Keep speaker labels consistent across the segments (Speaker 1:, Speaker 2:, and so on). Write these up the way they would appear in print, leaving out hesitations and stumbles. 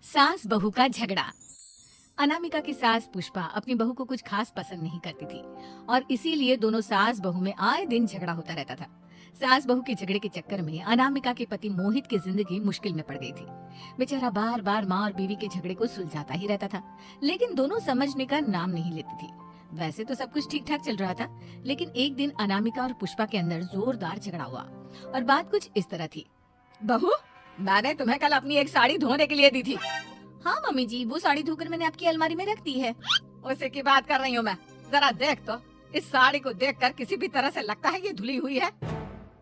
Speaker 1: सास बहू का झगड़ा। अनामिका की सास पुष्पा अपनी बहू को कुछ खास पसंद नहीं करती थी और इसीलिए दोनों सास बहू में आए दिन झगड़ा होता रहता था। सास बहू के झगड़े के चक्कर में अनामिका के पति मोहित की जिंदगी मुश्किल में पड़ गई थी। बेचारा बार बार माँ और बीवी के झगड़े को सुलझाता ही रहता था, लेकिन दोनों समझने का नाम नहीं लेती थी। वैसे तो सब कुछ ठीक ठाक चल रहा था, लेकिन एक दिन अनामिका और पुष्पा के अंदर जोरदार झगड़ा हुआ और बात कुछ इस तरह थी। बहू, मैंने तुम्हें कल अपनी एक साड़ी धोने के लिए दी थी। हाँ मम्मी जी, वो साड़ी धोकर मैंने आपकी अलमारी में रख दी है। उसी की बात कर रही हूँ मैं। जरा देख तो, इस साड़ी को देखकर किसी भी तरह से लगता है ये धुली हुई है।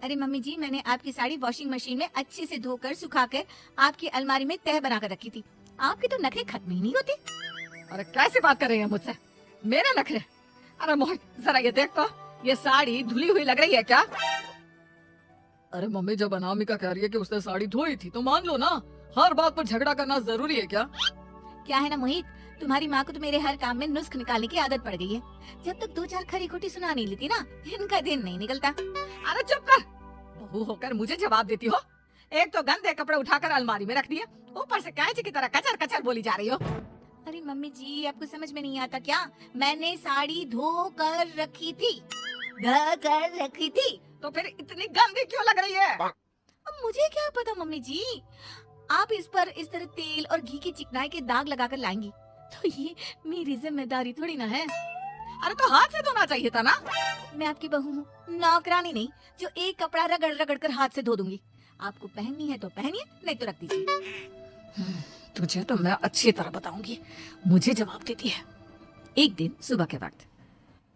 Speaker 1: अरे मम्मी जी, मैंने आपकी साड़ी वॉशिंग मशीन में अच्छे से धोकर सुखाकर आपकी अलमारी में तह बनाकर रखी थी। आपके तो नखरे खत्म ही नहीं होते। अरे कैसे बात कर रही है मुझसे? मेरे नखरे? अरे मोहित, जरा ये देख तो, ये साड़ी धुली हुई लग रही है क्या?
Speaker 2: अरे मम्मी, जब अनामिका कह रही है कि उसने साड़ी धोई थी तो मान लो ना। हर बात पर झगड़ा करना जरूरी है क्या?
Speaker 1: क्या है ना मोहित, तुम्हारी माँ को तो मेरे हर काम में नुस्ख निकालने की आदत पड़ गई है। जब तक दो चार खरी खोटी सुना नहीं लेती ना, इनका दिन नहीं निकलता।
Speaker 2: अरे चुप कर, बहू होकर मुझे जवाब देती हो। एक तो गंदे कपड़े उठाकर अलमारी में रख दिए, ऊपर से कैंची की तरह कचर कचर बोली जा रही हो।
Speaker 1: अरे मम्मी जी, आपको समझ में नहीं आता क्या? मैंने साड़ी धो कर रखी थी,
Speaker 2: तो फिर इतनी गंदी क्यों लग रही है?
Speaker 1: अब मुझे क्या पता मम्मी जी, आप इस पर इस तरह तेल और घी की चिकनाई के दाग लगाकर लाएंगी तो ये मेरी जिम्मेदारी थोड़ी ना है।
Speaker 2: अरे तो हाथ से धोना चाहिए था ना।
Speaker 1: मैं आपकी बहू हूँ, नौकरानी नहीं जो एक कपड़ा रगड़ रगड़ कर हाथ से धो दूंगी। आपको पहननी है तो पहनिए, नहीं तो रख दीजिए।
Speaker 2: तुझे तो मैं अच्छी तरह बताऊंगी, मुझे जवाब देती है।
Speaker 1: एक दिन सुबह के वक्त,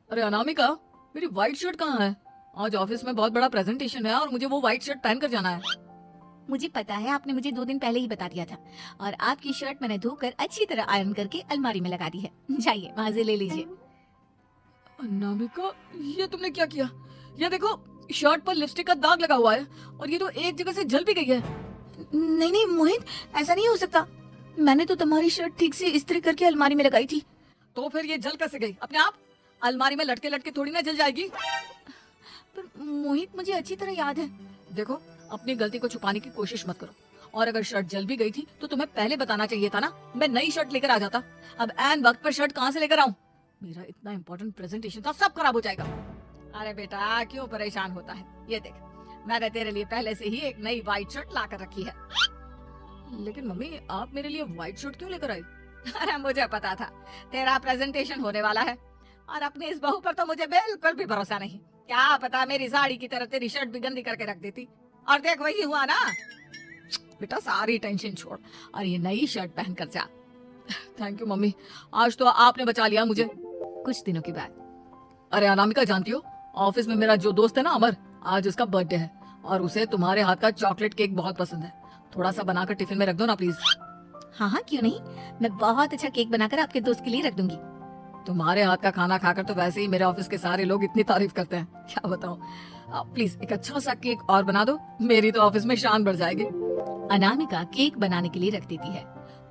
Speaker 2: अरे अनामिका, मेरी व्हाइट शर्ट कहाँ है? आज ऑफिस में बहुत बड़ा प्रेजेंटेशन है और मुझे वो व्हाइट शर्ट पहन कर जाना है।
Speaker 1: मुझे पता है, आपने मुझे 2 दिन पहले ही बता दिया था और आपकी शर्ट मैंने धोकर अच्छी तरह आयरन करके अलमारी में लगा दी है। जाइए वहाँ से ले लीजिए।
Speaker 2: अनामिका, ये तुमने क्या किया? ये देखो, शर्ट पर लिपस्टिक का दाग लगा हुआ है और ये तो एक जगह से जल भी गई है।
Speaker 1: नहीं नहीं मोहित, ऐसा नहीं हो सकता। मैंने तो तुम्हारी शर्ट ठीक से इस्त्री करके अलमारी में लगाई थी।
Speaker 2: तो फिर ये जल कैसे गई अपने आप? अलमारी में लटके लटके थोड़ी ना जल जाएगी।
Speaker 1: पर मोहित, मुझे अच्छी तरह याद है।
Speaker 2: देखो, अपनी गलती को छुपाने की कोशिश मत करो। और अगर शर्ट जल भी गई थी तो तुम्हें पहले बताना चाहिए था ना। मैं नई शर्ट लेकर आ जाता। अब ऐन वक्त पर शर्ट कहाँ से लेकर आऊं? मेरा इतना इम्पोर्टेंट प्रेजेंटेशन था, सब खराब हो जाएगा। अरे बेटा, क्यों परेशान होता है? ये देख, मैंने तेरे लिए पहले से ही एक नई व्हाइट शर्ट ला कर रखी है। लेकिन मम्मी, आप मेरे लिए व्हाइट शर्ट क्यों लेकर आई? अरे मुझे पता था तेरा प्रेजेंटेशन होने वाला है और अपनी इस बहू पर तो मुझे बिल्कुल भी भरोसा नहीं। क्या पता मेरी साड़ी की तरह तेरी शर्ट भी गंदी करके रख देती। और देख, वही हुआ ना। बेटा, सारी टेंशन छोड़ और ये नई शर्ट पहन कर जा। थैंक यू मम्मी, आज तो आपने बचा लिया मुझे।
Speaker 1: कुछ दिनों के बाद,
Speaker 2: अरे अनामिका, जानती हो, ऑफिस में मेरा जो दोस्त है ना अमर, आज उसका बर्थडे है और उसे तुम्हारे हाथ का चॉकलेट केक बहुत पसंद है। थोड़ा सा बनाकर टिफिन में रख दो ना प्लीज।
Speaker 1: हाँ हाँ, क्यों नहीं, मैं बहुत अच्छा केक बनाकर आपके दोस्त के लिए रख दूंगी।
Speaker 2: तुम्हारे हाथ का खाना खाकर तो वैसे ही मेरे ऑफिस के सारे लोग इतनी तारीफ करते हैं, क्या बताऊं। प्लीज एक अच्छा सा केक और बना दो, मेरी तो ऑफिस में शान बढ़ जाएगी।
Speaker 1: अनामिका केक बनाने के लिए रख देती है।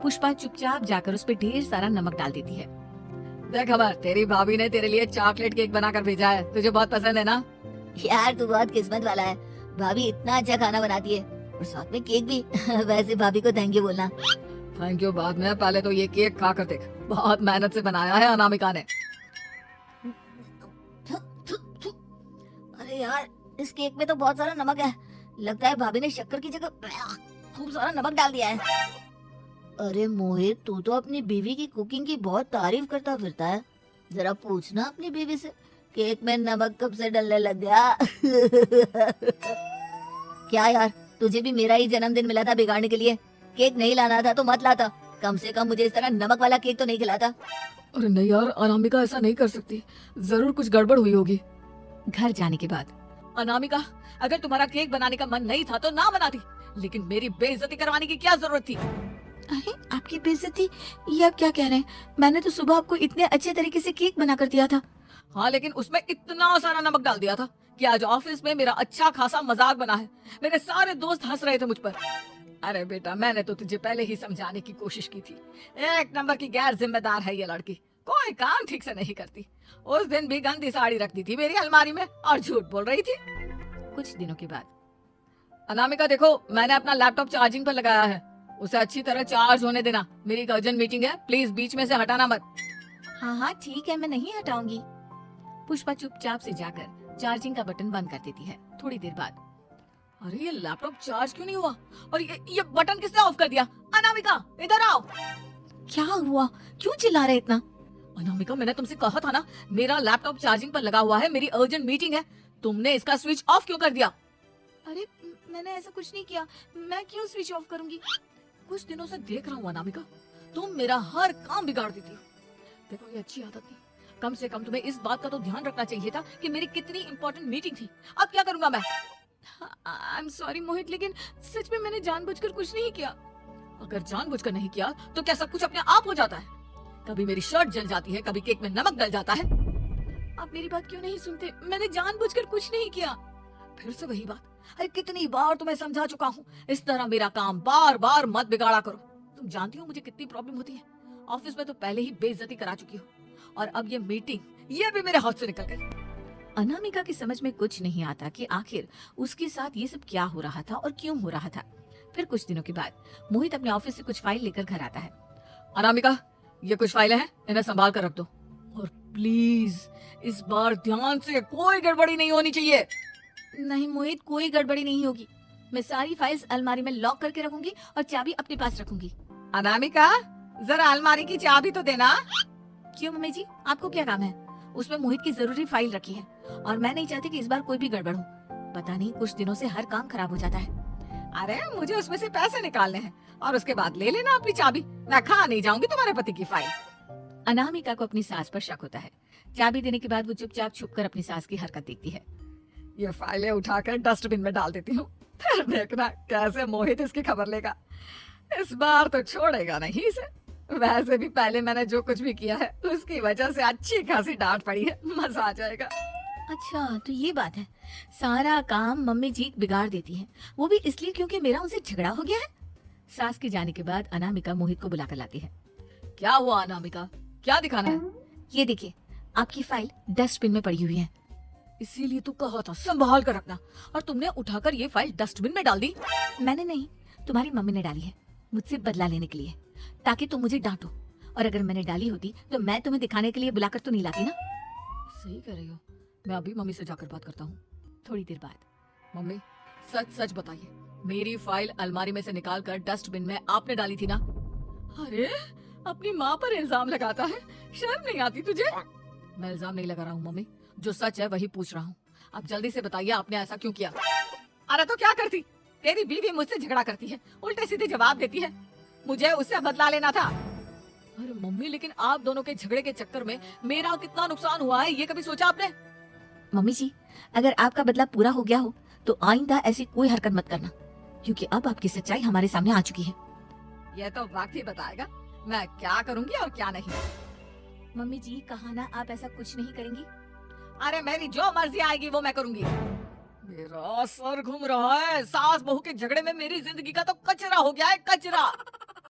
Speaker 1: पुष्पा चुपचाप जाकर उस पर ढेर सारा नमक डाल देती है।
Speaker 2: देख अमर, तेरी भाभी ने तेरे लिए चॉकलेट केक बनाकर भेजा है, तुझे बहुत पसंद है ना?
Speaker 1: यार, तू बहुत किस्मत वाला है, भाभी इतना अच्छा खाना बनाती है और साथ में केक भी। वैसे भाभी को थैंक यू बोलना।
Speaker 2: थैंक यू बाद में, पहले तो ये केक खा कर देख, बहुत मेहनत से बनाया है अनामिका ने।
Speaker 1: अरे यार, इस केक में तो बहुत सारा नमक है। लगता है भाभी ने शक्कर की जगह खूब सारा नमक डाल दिया है। अरे मोहित, तू तो अपनी बीवी की कुकिंग की बहुत तारीफ करता फिरता है। जरा पूछना अपनी बीवी से, केक में नमक कब से डलने लग गया? क्या यार, तुझे भी मेरा ही जन्मदिन मिला था बिगाड़ने के लिए? केक नहीं लाना था तो मत लाता, कम से कम मुझे इस तरह नमक वाला केक तो नहीं खिलाता।
Speaker 2: अरे नहीं यार, अनामिका ऐसा नहीं कर सकती, जरूर कुछ गड़बड़ हुई होगी।
Speaker 1: घर जाने के बाद,
Speaker 2: अनामिका, अगर तुम्हारा केक बनाने का मन नहीं था तो ना बनाती, लेकिन मेरी बेइज्जती करवाने की क्या जरूरत थी?
Speaker 1: अरे आपकी बेइज्जती, ये आप क्या कह रहे हैं? मैंने तो सुबह आपको इतने अच्छे तरीके से केक बना कर दिया था।
Speaker 2: हाँ, लेकिन उसमें इतना सारा नमक डाल दिया था कि आज ऑफिस में मेरा अच्छा खासा मजाक बना है। मेरे सारे दोस्त हंस रहे थे मुझ पर। अरे बेटा, मैंने तो तुझे पहले ही समझाने की कोशिश की थी। एक नंबर की गैर जिम्मेदार है ये लड़की, कोई काम ठीक से नहीं करती। उस दिन भी गंदी साड़ी रख दी थी मेरी अलमारी में और झूठ बोल रही थी।
Speaker 1: कुछ दिनों के बाद,
Speaker 2: अनामिका देखो, मैंने अपना लैपटॉप चार्जिंग पर लगाया है उसे अच्छी तरह चार्ज होने देना। मेरी एक अर्जेंट मीटिंग है, प्लीज बीच में से हटाना मत।
Speaker 1: हाँ हाँ ठीक है, मैं नहीं हटाऊंगी। पुष्पा चुपचाप से जाकर चार्जिंग का बटन बंद कर देती है। थोड़ी देर बाद
Speaker 2: अरे ये लैपटॉप चार्ज क्यों नहीं हुआ? और ये बटन किसने ऑफ कर दिया? अनामिका इधर आओ।
Speaker 1: क्या हुआ, क्यों चिल्ला रहे इतना?
Speaker 2: अनामिका मैंने तुमसे कहा था ना, मेरा लैपटॉप चार्जिंग पर लगा हुआ है, मेरी अर्जेंट मीटिंग है। तुमने इसका स्विच ऑफ क्यों कर दिया?
Speaker 1: अरे मैंने ऐसा कुछ नहीं किया, मैं क्यों स्विच ऑफ करूंगी?
Speaker 2: कुछ दिनों से देख रहा हूँ अनामिका, तुम मेरा हर काम बिगाड़ देती हो। देखो ये अच्छी आदत नहीं। कम से कम तुम्हें इस बात का तो ध्यान रखना चाहिए था कि मेरी कितनी इंपॉर्टेंट मीटिंग थी। अब क्या करूंगा मैं?
Speaker 1: आई एम सॉरी मोहित, लेकिन सच में मैंने जानबूझकर कुछ नहीं किया।
Speaker 2: अगर जानबूझकर नहीं किया तो क्या सब कुछ अपने आप हो जाता है? कभी मेरी शर्ट जल जाती है, कभी केक में नमक डल जाता है।
Speaker 1: आप मेरी बात क्यों नहीं सुनते? मैंने जानबूझकर कुछ नहीं किया।
Speaker 2: फिर से वही बात। अरे कितनी बार तुम्हें समझा चुका हूँ, इस तरह मेरा काम बार बार मत बिगाड़ा करो। तुम जानती हो मुझे कितनी प्रॉब्लम होती है। ऑफिस में तो पहले ही बेइज्जती करा चुकी हो, और अब ये मीटिंग, ये भी मेरे हाथ से निकल गई।
Speaker 1: अनामिका की समझ में कुछ नहीं आता कि आखिर उसके साथ ये सब क्या हो रहा था और क्यों हो रहा था। फिर कुछ दिनों के बाद मोहित अपने ऑफिस से कुछ फाइल लेकर घर आता है।
Speaker 2: अनामिका ये कुछ फाइलें हैं, इन्हें संभाल कर रख दो। और प्लीज इस बार ध्यान से, कोई गड़बड़ी नहीं होनी चाहिए।
Speaker 1: नहीं मोहित, कोई गड़बड़ी नहीं होगी। मैं सारी फाइल्स अलमारी में लॉक करके रखूंगी और चाबी अपने पास रखूंगी।
Speaker 2: अनामिका जरा अलमारी की चाबी तो देना।
Speaker 1: क्यों मम्मी जी, आपको क्या काम है? उसमें मोहित की जरूरी फाइल रखी है और मैं नहीं चाहती कि इस बार कोई भी गड़बड़ हो। पता नहीं कुछ दिनों से हर काम खराब हो जाता है।
Speaker 2: अरे मुझे उसमें से पैसे निकालने हैं और उसके बाद ले लेना अपनी चाबी। मैं खा नहीं जाऊंगी तुम्हारे पति की फाइल।
Speaker 1: अनामिका को अपनी सास पर शक होता है। चाबी देने के बाद वो चुपचाप छुपकर अपनी सास की हरकत देखती है।
Speaker 2: ये फाइलें उठाकर डस्टबिन में डाल देती हूँ, फिर देखना कैसे मोहित इसकी खबर लेगा। इस बार तो छोड़ेगा नहीं इसे। वैसे भी पहले मैंने जो कुछ भी किया है उसकी वजह से अच्छी खासी डांट पड़ी है, मजा आ जाएगा।
Speaker 1: अच्छा तो ये बात है, सारा काम मम्मी जी बिगाड़ देती हैं, वो भी इसलिए क्योंकि मेरा उनसे झगड़ा हो गया है। सास के जाने के बाद अनामिका मोहित को बुलाकर लाती है।
Speaker 2: क्या हुआ अनामिका, क्या दिखाना है?
Speaker 1: ये देखिए, आपकी फाइल डस्टबिन में पड़ी हुई है।
Speaker 2: इसीलिए तो कहा था संभाल कर रखना, और तुमने उठाकर ये फाइल डस्टबिन में डाल दी।
Speaker 1: मैंने नहीं, तुम्हारी मम्मी ने डाली है, मुझसे बदला लेने के लिए, ताकि तुम मुझे डांटो। और अगर मैंने डाली होती तो मैं तुम्हें दिखाने के लिए बुलाकर तो नहीं लाती ना।
Speaker 2: सही कह रही हो, मैं अभी मम्मी से जाकर बात करता हूँ।
Speaker 1: थोड़ी देर बाद,
Speaker 2: मम्मी सच सच बताइए, मेरी फाइल अलमारी में से निकाल कर डस्टबिन में आपने डाली थी ना? अरे अपनी माँ पर इल्जाम लगाता है, शर्म नहीं आती तुझे? मैं इल्जाम नहीं लगा रहा हूँ मम्मी, जो सच है वही पूछ रहा हूँ। अब जल्दी से बताइए आपने ऐसा क्यों किया? अरे तो क्या करती, तेरी बीवी मुझसे झगड़ा करती है, उल्टे सीधे जवाब देती है, मुझे उससे बदला लेना था। अरे मम्मी लेकिन आप दोनों के झगड़े के चक्कर में मेरा कितना नुकसान हुआ है, ये कभी सोचा आपने?
Speaker 1: मम्मी जी अगर आपका बदला पूरा हो गया हो तो आइंदा ऐसी कोई हरकत मत करना, क्योंकि अब आपकी सच्चाई हमारे सामने आ चुकी है।
Speaker 2: ये तो वक्त ही बताएगा मैं क्या करूंगी और क्या नहीं।
Speaker 1: मम्मी जी कहा ना आप ऐसा कुछ नहीं करेंगी।
Speaker 2: अरे मेरी जो मर्जी आएगी वो मैं करूंगी। मेरा सर घूम रहा है, सास बहू के झगड़े में मेरी जिंदगी का तो कचरा हो गया है, कचरा।